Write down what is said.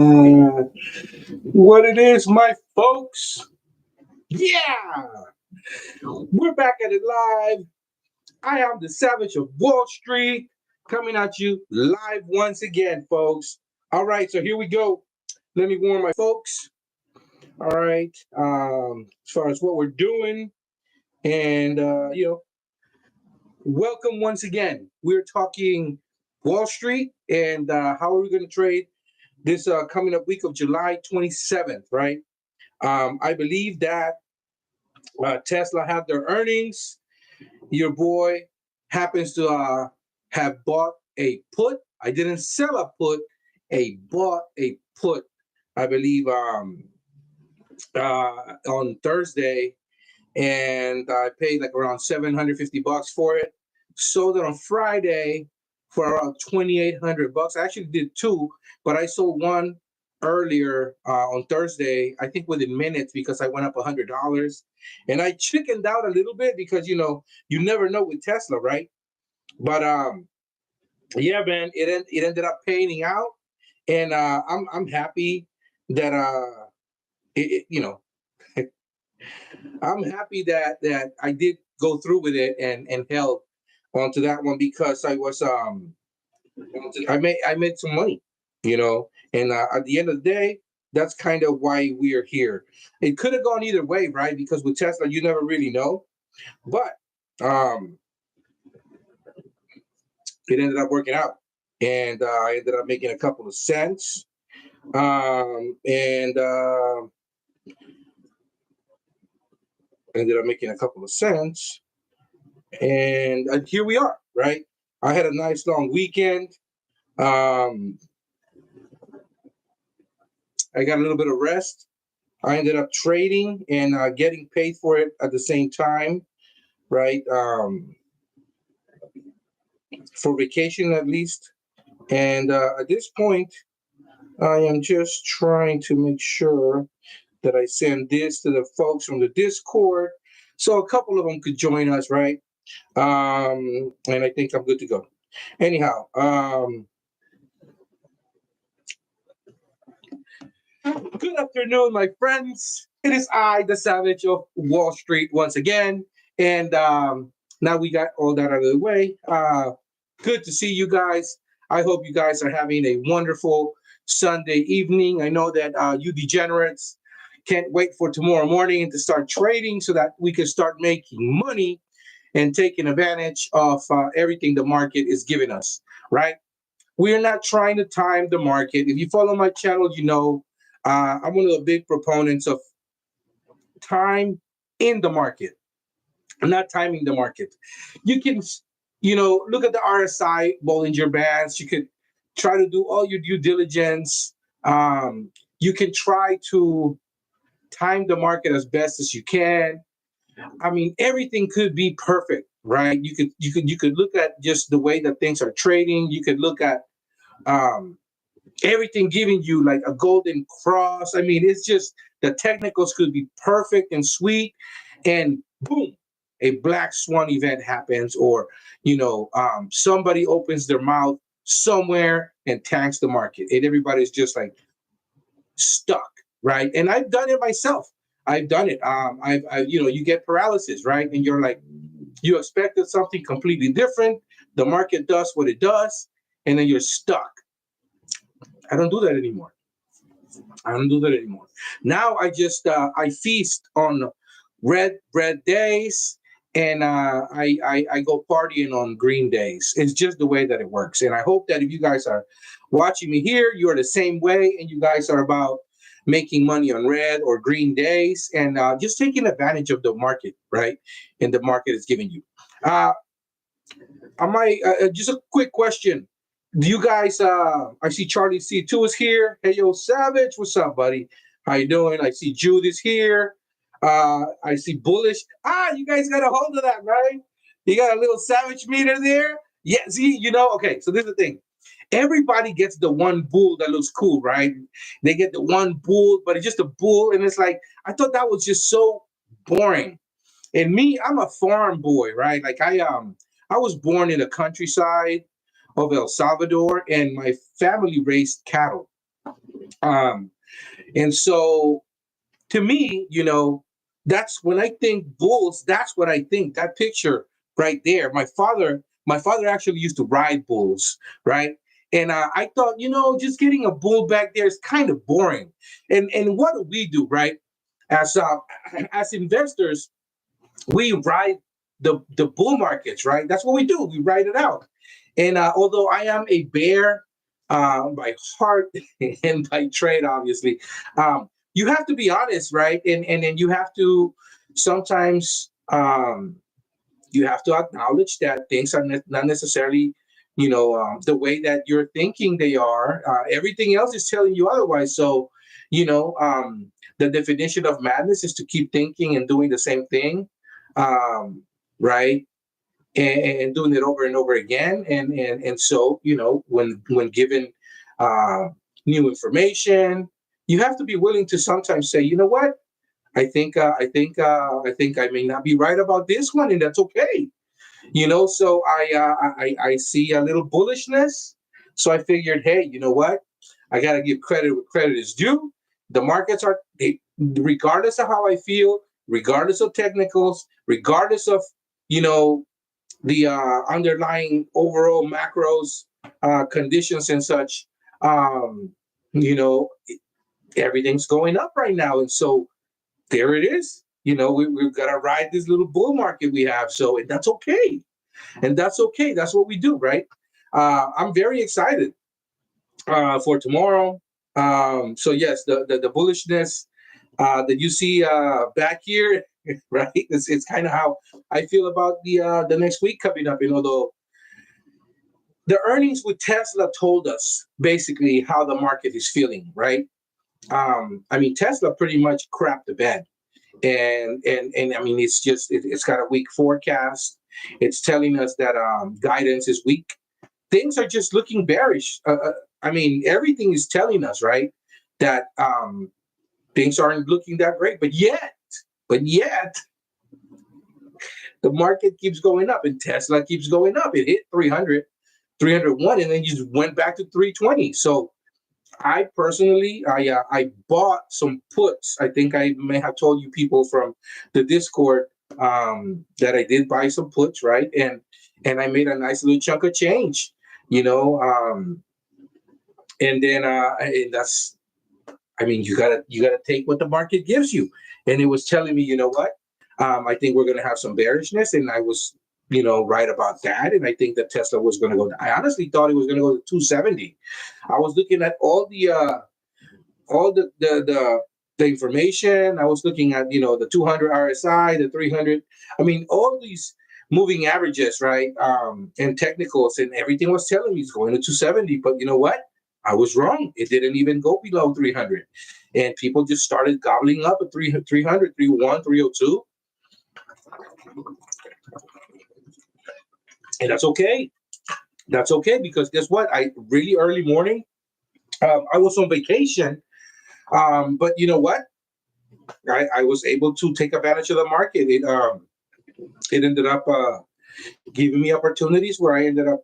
What it is, my folks? Yeah, we're back at it live. I am the Savage of Wall Street, coming at you live once again, folks. All right, so here we go. Let me warn my folks. All right, as far as what we're doing, and welcome once again. We're talking Wall Street and how are we going to trade this coming up week of July 27th, right? I believe that Tesla had their earnings. Your boy happens to have bought a put. I didn't sell a put. I bought a put. I believe on Thursday, and I paid like around $750 for it. Sold it on Friday for around $2,800. I actually did two, but I sold one earlier on Thursday. I think within minutes because I went up $100, and I chickened out a little bit because you never know with Tesla, right? But yeah, man, it ended up paying out, and I'm happy that it, you know I'm happy that I did go through with it and held onto that one because I made some money, and at the end of the day, that's kind of why we are here. It could have gone either way, right? Because with Tesla, you never really know, but um, it ended up working out, and I ended up making a couple of cents, and ended up making a couple of cents, and here we are, right? I had a nice long weekend. Um, I got a little bit of rest. I ended up trading and getting paid for it at the same time, right? For vacation at least. And at this point, I am just trying to make sure that I send this to the folks from the Discord so a couple of them could join us, right? And I think I'm good to go. Anyhow, good afternoon, my friends. It is I, the Savage of Wall Street, once again. And now we got all that out of the way. Good to see you guys. I hope you guys are having a wonderful Sunday evening. I know that you degenerates can't wait for tomorrow morning to start trading so that we can start making money and taking advantage of everything the market is giving us, right? We're not trying to time the market. If you follow my channel, you know I'm one of the big proponents of time in the market, not timing the market. You can, look at the RSI Bollinger Bands. You could try to do all your due diligence. You can try to time the market as best as you can. I mean, everything could be perfect, right? You could look at just the way that things are trading. You could look at um, everything giving you like a golden cross. I mean, it's just the technicals could be perfect and sweet, and boom, a black swan event happens, or somebody opens their mouth somewhere and tanks the market, and everybody's just like stuck, right? And I've done it myself. I've done it. You get paralysis, right? And you're like, you expected something completely different. The market does what it does, and then you're stuck. I don't do that anymore. I don't do that anymore. Now I feast on red bread days, and I go partying on green days. It's just the way that it works. And I hope that if you guys are watching me here, you're the same way, and you guys are about making money on red or green days, and just taking advantage of the market, right? And the market is giving you. Uh, just a quick question. Do you guys I see Charlie C2 is here. Hey yo, Savage, what's up, buddy? How you doing? I see Jude is here. I see Bullish. You guys got a hold of that, right? You got a little Savage meter there. Yeah, see, okay, so this is the thing. Everybody gets the one bull that looks cool, right? They get the one bull, but it's just a bull, and it's like I thought that was just so boring. And me, I'm a farm boy, right? Like I was born in the countryside of El Salvador, and my family raised cattle. Um, and so to me, that's when I think bulls. That's what I think. That picture right there. My father actually used to ride bulls, right? And I thought, just getting a bull back there is kind of boring. And what do we do, right? As as investors, we ride the bull markets, right? That's what we do. We ride it out. And although I am a bear by heart and by trade, obviously, you have to be honest, right? And then you have to sometimes you have to acknowledge that things are not necessarily, the way that you're thinking they are. Everything else is telling you otherwise. So, you know, um, the definition of madness is to keep thinking and doing the same thing, right? And doing it over and over again. And so, when given uh, new information, you have to be willing to sometimes say, you know what? I think I may not be right about this one, and that's okay. So I see a little bullishness. So I figured, hey, you know what? I got to give credit where credit is due. The markets regardless of how I feel, regardless of technicals, regardless of you know the underlying overall macros, conditions and such. Um, you know, everything's going up right now, and so there it is. We've got to ride this little bull market we have. So and that's okay, and that's okay. That's what we do, right? I'm very excited for tomorrow. So yes, the bullishness that you see back here, right? It's kind of how I feel about the next week coming up. The earnings with Tesla told us basically how the market is feeling, right? I mean, Tesla pretty much crapped the bed, and I mean, it's got a weak forecast. It's telling us that guidance is weak. Things are just looking bearish. I mean, everything is telling us, right, that things aren't looking that great. But yet, the market keeps going up, and Tesla keeps going up. It hit 300, 301, and then just went back to 320. So I personally, I bought some puts. I think I may have told you people from the Discord that I did buy some puts, right? And I made a nice little chunk of change, you know. And then and that's, I mean, you gotta take what the market gives you. And it was telling me, you know what? I think we're gonna have some bearishness, and I was, right about that. And I think that Tesla was gonna go. I honestly thought it was gonna go to 270. I was looking at all the information. I was looking at the 200 RSI, the 300. I mean, all these moving averages, right? And technicals, and everything was telling me it's going to 270. But you know what? I was wrong. It didn't even go below 300, and people just started gobbling up at 300, 301, 302, and that's okay. That's okay because guess what? I really early morning. I was on vacation, but you know what? I was able to take advantage of the market. It ended up giving me opportunities where I ended up